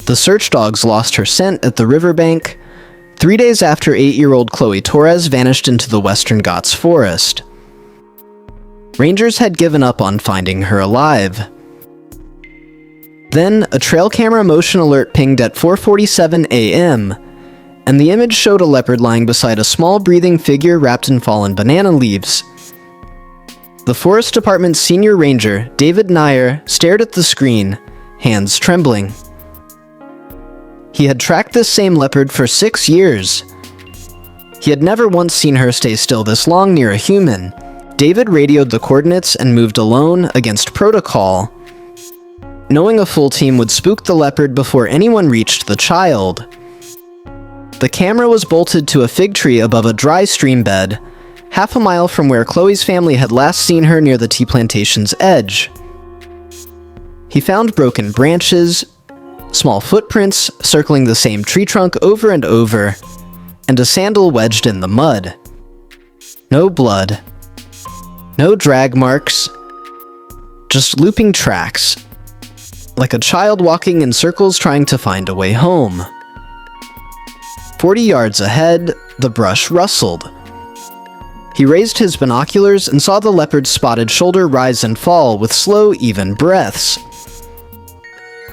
The search dogs lost her scent at the riverbank 3 days after 8-year-old Chloe Torres vanished into the Western Ghats forest. Rangers had given up on finding her alive. Then, a trail camera motion alert pinged at 4:47 a.m., and the image showed a leopard lying beside a small breathing figure wrapped in fallen banana leaves. The Forest Department's senior ranger, David Nair, stared at the screen, hands trembling. He had tracked this same leopard for 6 years. He had never once seen her stay still this long near a human. David radioed the coordinates and moved alone against protocol, knowing a full team would spook the leopard before anyone reached the child. The camera was bolted to a fig tree above a dry stream bed, half a mile from where Chloe's family had last seen her near the tea plantation's edge. He found broken branches, small footprints circling the same tree trunk over and over, and a sandal wedged in the mud. No blood. No drag marks. Just looping tracks. Like a child walking in circles trying to find a way home. 40 yards ahead, the brush rustled. He raised his binoculars and saw the leopard's spotted shoulder rise and fall with slow, even breaths.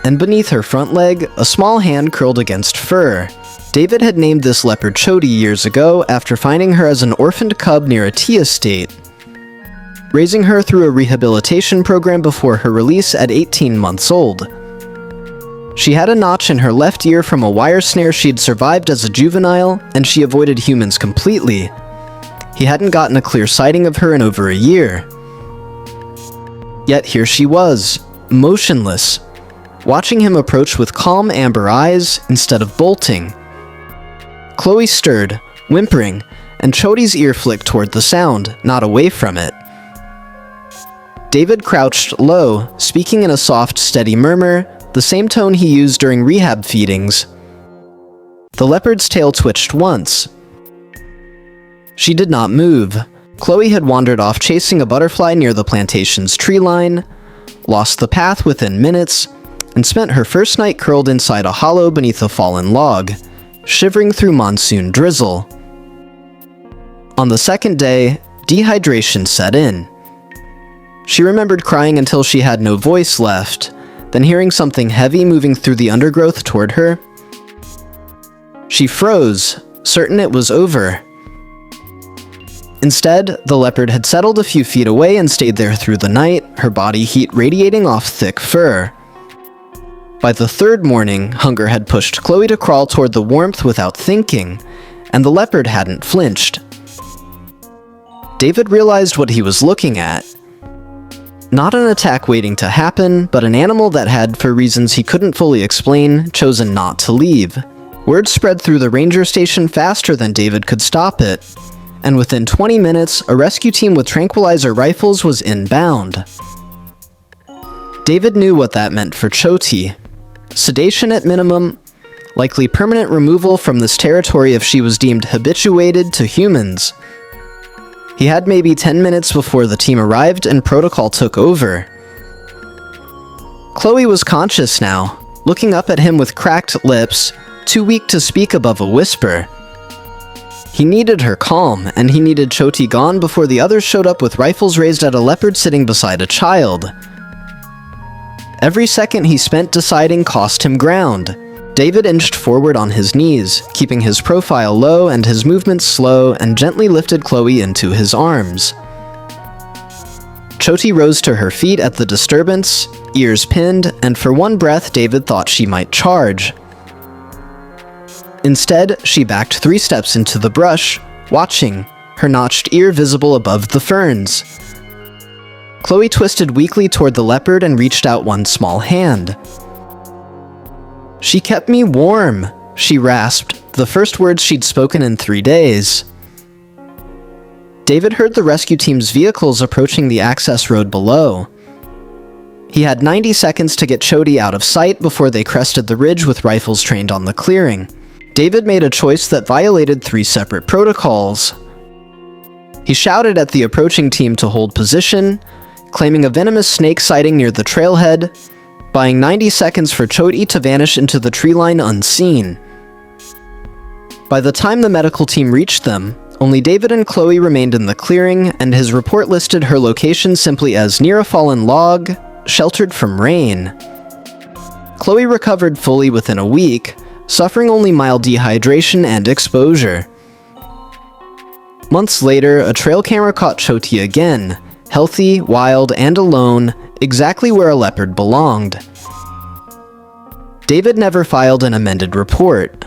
And beneath her front leg, a small hand curled against fur. David had named this leopard Choti years ago after finding her as an orphaned cub near a tea estate, raising her through a rehabilitation program before her release at 18 months old. She had a notch in her left ear from a wire snare she'd survived as a juvenile, and she avoided humans completely. He hadn't gotten a clear sighting of her in over a year. Yet here she was, motionless, watching him approach with calm amber eyes instead of bolting. Chloe stirred, whimpering, and Choti's ear flicked toward the sound, not away from it. David crouched low, speaking in a soft, steady murmur, the same tone he used during rehab feedings. The leopard's tail twitched once. She did not move. Chloe had wandered off chasing a butterfly near the plantation's tree line, lost the path within minutes, and spent her first night curled inside a hollow beneath a fallen log, shivering through monsoon drizzle. On the second day, dehydration set in. She remembered crying until she had no voice left, then hearing something heavy moving through the undergrowth toward her. She froze, certain it was over. Instead, the leopard had settled a few feet away and stayed there through the night, her body heat radiating off thick fur. By the third morning, hunger had pushed Chloe to crawl toward the warmth without thinking, and the leopard hadn't flinched. David realized what he was looking at. Not an attack waiting to happen, but an animal that had, for reasons he couldn't fully explain, chosen not to leave. Word spread through the ranger station faster than David could stop it, and within 20 minutes, a rescue team with tranquilizer rifles was inbound. David knew what that meant for Choti. Sedation at minimum, likely permanent removal from this territory if she was deemed habituated to humans. He had maybe 10 minutes before the team arrived and protocol took over. Chloe was conscious now, looking up at him with cracked lips, too weak to speak above a whisper. He needed her calm, and he needed Choti gone before the others showed up with rifles raised at a leopard sitting beside a child. Every second he spent deciding cost him ground. David inched forward on his knees, keeping his profile low and his movements slow, and gently lifted Chloe into his arms. Choti rose to her feet at the disturbance, ears pinned, and for one breath David thought she might charge. Instead, she backed 3 steps into the brush, watching, her notched ear visible above the ferns. Chloe twisted weakly toward the leopard and reached out one small hand. "She kept me warm," she rasped, the first words she'd spoken in 3 days. David heard the rescue team's vehicles approaching the access road below. He had 90 seconds to get Choti out of sight before they crested the ridge with rifles trained on the clearing. David made a choice that violated 3 separate protocols. He shouted at the approaching team to hold position, claiming a venomous snake sighting near the trailhead, buying 90 seconds for Choti to vanish into the tree line unseen. By the time the medical team reached them, only David and Chloe remained in the clearing, and his report listed her location simply as near a fallen log, sheltered from rain. Chloe recovered fully within a week, suffering only mild dehydration and exposure. Months later, a trail camera caught Choti again, healthy, wild, and alone, exactly where a leopard belonged. David never filed an amended report.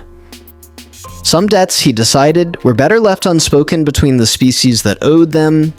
Some debts, he decided, were better left unspoken between the species that owed them